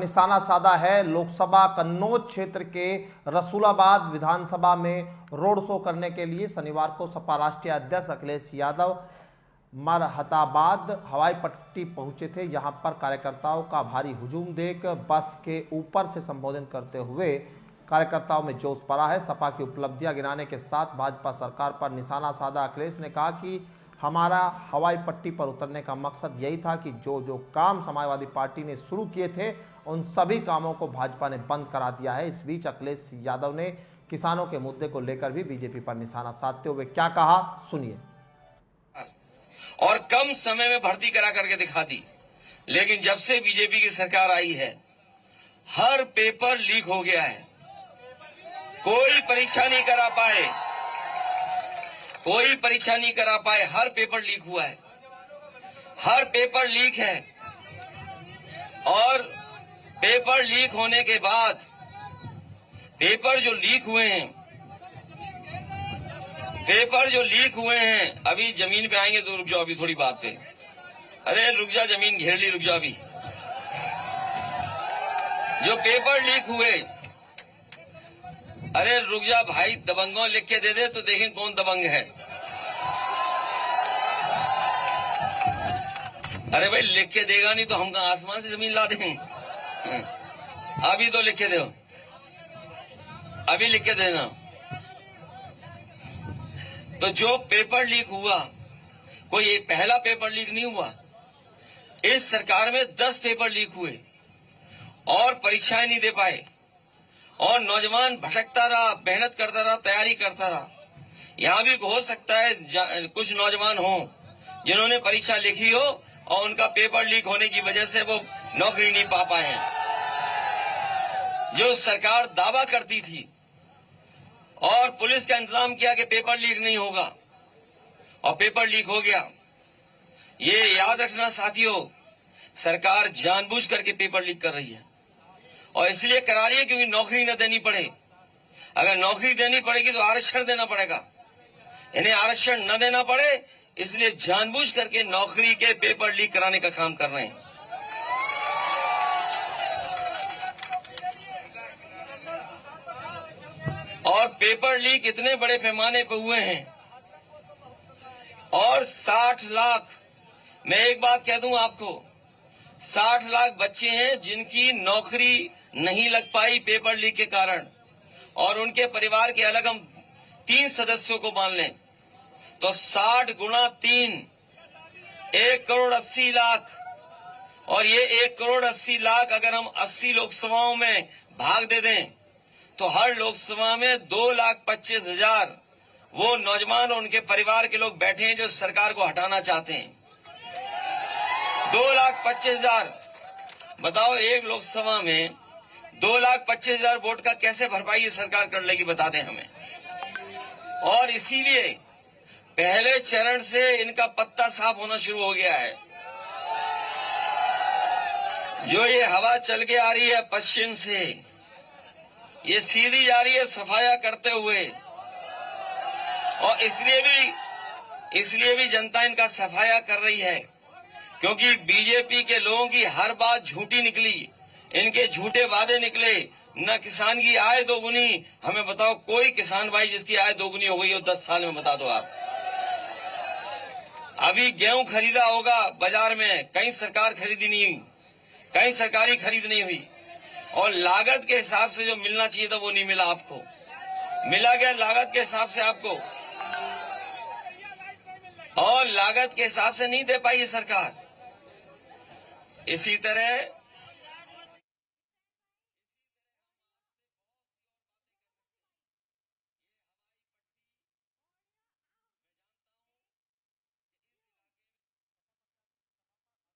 निशाना साधा है। लोकसभा कन्नौज क्षेत्र के रसूलाबाद विधानसभा में रोड शो करने के लिए शनिवार को सपा राष्ट्रीय अध्यक्ष अखिलेश यादव मरहताबाद हवाई पट्टी पहुंचे थे। यहां पर कार्यकर्ताओं का भारी हुजूम देख बस के ऊपर से संबोधित करते हुए कार्यकर्ताओं में जोश भरा है। सपा की उपलब्धियां गिनाने के साथ भाजपा सरकार पर निशाना साधा अखिलेश ने कहा कि हमारा हवाई पट्टी पर उतरने का मकसद यही था कि जो काम समाजवादी पार्टी ने शुरू किए थे उन सभी कामों को भाजपा ने बंद करा दिया है। इस बीच अखिलेश यादव ने किसानों के मुद्दे को लेकर भी बीजेपी पर निशाना साधते हुए क्या कहा, सुनिए। और कम समय में भर्ती करा करके दिखा दी, लेकिन जब से बीजेपी की सरकार आई है हर पेपर लीक हो गया है। कोई परीक्षा नहीं करा पाए, कोई परीक्षा नहीं करा पाए, हर पेपर लीक हुआ है, हर पेपर लीक है। और पेपर लीक होने के बाद पेपर जो लीक हुए हैं अभी जमीन पे आएंगे तो रुक जाओ, अभी थोड़ी बात पे। अरे रुक जा, जमीन घेर ली, रुक जाओ। अभी जो पेपर लीक हुए, अरे रुक जा भाई, दबंगों लिख के दे दे तो देखें कौन दबंग है। अरे भाई लिख के देगा नहीं तो हम कहां आसमान से जमीन ला देंगे। अभी तो लिख के दो, अभी लिख के देना। तो जो पेपर लीक हुआ, कोई एक पहला पेपर लीक नहीं हुआ। इस सरकार में 10 पेपर लीक हुए और परीक्षाएं नहीं दे पाए और नौजवान भटकता रहा, मेहनत करता रहा, तैयारी करता रहा। यहां भी हो सकता है कुछ नौजवान हो जिन्होंने परीक्षा लिखी हो और उनका पेपर लीक होने की वजह से वो नौकरी नहीं पा पाए हैं। जो सरकार दावा करती थी और पुलिस का इंतजाम किया कि पेपर लीक नहीं होगा और पेपर लीक हो गया। ये याद रखना साथियों, सरकार जानबूझ करके पेपर लीक कर रही है और इसलिए करा रही है क्योंकि नौकरी न देनी पड़े। अगर नौकरी देनी पड़ेगी तो आरक्षण देना पड़ेगा, इन्हें आरक्षण न देना पड़े इसलिए जानबूझ करके नौकरी के पेपर लीक कराने का काम कर रहे हैं। और पेपर लीक इतने बड़े पैमाने पर हुए हैं और 60 लाख, मैं एक बात कह दूं आपको, 60 लाख बच्चे हैं जिनकी नौकरी नहीं लग पाई पेपर लीक के कारण। और उनके परिवार के अलग हम 3 सदस्यों को मान लें तो 60 गुणा 3, 1,80,00,000। और ये 1,80,00,000 अगर हम 80 लोकसभाओं में भाग दे दें तो हर लोकसभा में 2,25,000 वो नौजवान और उनके परिवार के लोग बैठे हैं जो सरकार को हटाना चाहते हैं। 2,25,000, बताओ एक लोकसभा में 2,25,000 वोट का कैसे भरपाई ये सरकार कर लेगी, बता दें हमें। और इसीलिए पहले चरण से इनका पत्ता साफ होना शुरू हो गया है। जो ये हवा चल के आ रही है पश्चिम से, ये सीधी जा रही है सफाया करते हुए और इसलिए भी जनता इनका सफाया कर रही है क्योंकि बीजेपी के लोगों की हर बात झूठी निकली, इनके झूठे वादे निकले। न किसान की आय दोगुनी, हमें बताओ कोई किसान भाई जिसकी आय दोगुनी हो गई हो 10 साल में, बता दो आप। अभी गेहूं खरीदा होगा बाजार में, कहीं सरकार खरीदी नहीं हुई, कहीं सरकारी खरीद नहीं हुई और लागत के हिसाब से जो मिलना चाहिए था वो नहीं मिला आपको। मिला गया लागत के हिसाब से आपको, और लागत के हिसाब से नहीं दे पाई ये सरकार। इसी तरह